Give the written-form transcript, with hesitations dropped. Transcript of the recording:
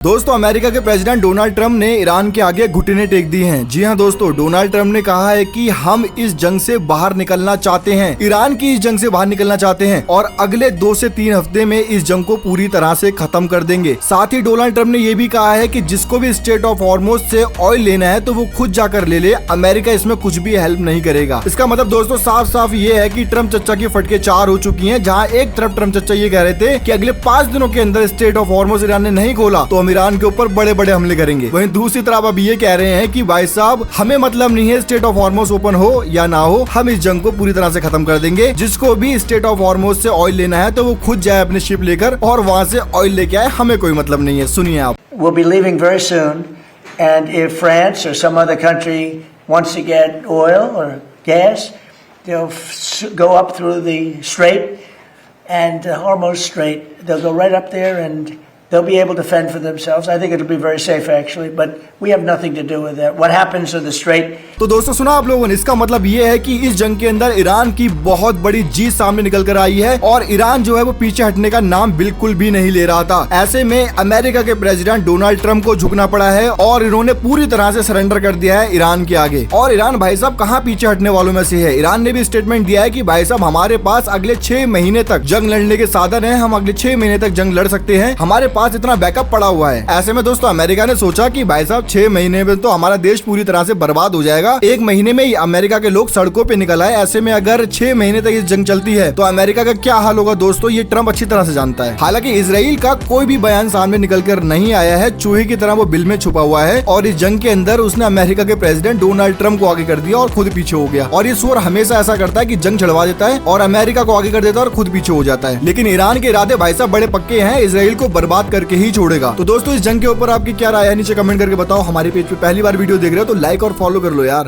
दोस्तों, अमेरिका के president Donald Trump ने ईरान के आगे घुटने टेक दिए हैं। जी हां दोस्तों, डोनाल्ड ट्रंप ने कहा है कि हम इस जंग से बाहर निकलना चाहते हैं, ईरान की इस जंग से बाहर निकलना चाहते हैं और अगले 2 से 3 हफ्ते में इस जंग को पूरी तरह से खत्म कर देंगे। साथ ही डोनाल्ड ट्रंप ने यह भी कहा है कि जिसको भी स्ट्रेट ऑफ हॉर्मुज़ से ऑयल लेना है तो वो खुद जाकर ले ले, अमेरिका इसमें कुछ भी हेल्प नहीं करेगा। इसका मतलब दोस्तों साफ साफ ये है कि ट्रंप चच्चा की फटके 4 हो चुकी है। जहाँ एक तरफ ट्रंप चच्चा ये कह रहे थे कि अगले 5 दिनों के अंदर स्ट्रेट ऑफ हॉर्मुज़ ईरान ने नहीं खोला तो हम ईरान के ऊपर बड़े हमले करेंगे, वहीं दूसरी तरफ अब ये कह रहे हैं कि भाई साहब हमें मतलब नहीं है स्ट्रेट ऑफ हॉर्मुज़ ओपन हो या ना हो, हम इस जंग को पूरी तरह से खत्म कर देंगे। जिसको भी स्ट्रेट ऑफ हॉर्मुज़ से ऑयल लेना है तो वो खुद जाए अपने शिप लेकर और वहां से ऑयल लेके आए, हमें कोई मतलब नहीं है। सुनिए आप। We'll be leaving very soon, and if France or some other country wants to get oil or gas, they'll go up through the Strait and Hormuz Strait. They'll go right up there and they'll be able to fend for themselves. I think it'll be very safe actually, but we have nothing to do with that. What happens to the Strait? तो दोस्तों सुना आप लोगों ने, इसका मतलब ये है कि इस जंग के अंदर ईरान की बहुत बड़ी जीत सामने निकल कर आई है और ईरान जो है वो पीछे हटने का नाम बिल्कुल भी नहीं ले रहा था। ऐसे में अमेरिका के प्रेसिडेंट डोनाल्ड ट्रंप को झुकना पड़ा है और इन्होंने पूरी तरह से सरेंडर कर दिया है ईरान के आगे। और ईरान भाई साहब कहाँ पीछे हटने वालों में से है। ईरान ने भी स्टेटमेंट दिया है कि भाई साहब हमारे पास अगले 6 महीने तक जंग लड़ने के साधन है, हम अगले 6 महीने तक जंग लड़ सकते हैं, हमारे पास इतना बैकअप पड़ा हुआ है। ऐसे में दोस्तों अमेरिका ने सोचा कि भाई साहब 6 महीने में तो हमारा देश पूरी तरह से बर्बाद हो जाएगा, 1 महीने में ही अमेरिका के लोग सड़कों पे निकल आए। ऐसे में अगर 6 महीने तक इस जंग चलती है तो अमेरिका का क्या हाल होगा दोस्तों, ये ट्रंप अच्छी तरह से जानता है। हालांकि इजराइल का कोई भी बयान सामने निकल कर नहीं आया है, चूहे की तरह वो बिल में छुपा हुआ है और इस जंग के अंदर उसने अमेरिका के प्रेसिडेंट डोनाल्ड ट्रंप को आगे कर दिया और खुद पीछे हो गया। और ये सुअर हमेशा ऐसा करता है कि जंग छड़वा देता है और अमेरिका को आगे कर देता है और खुद पीछे हो जाता है। लेकिन ईरान के इरादे भाई साहब बड़े पक्के हैं, इजराइल को बर्बाद करके ही छोड़ेगा। तो दोस्तों इस जंग के ऊपर आपकी क्या राय है नीचे कमेंट करके बताओ। हमारे पेज पे पहली बार वीडियो देख रहे हो तो लाइक और फॉलो कर लो यार।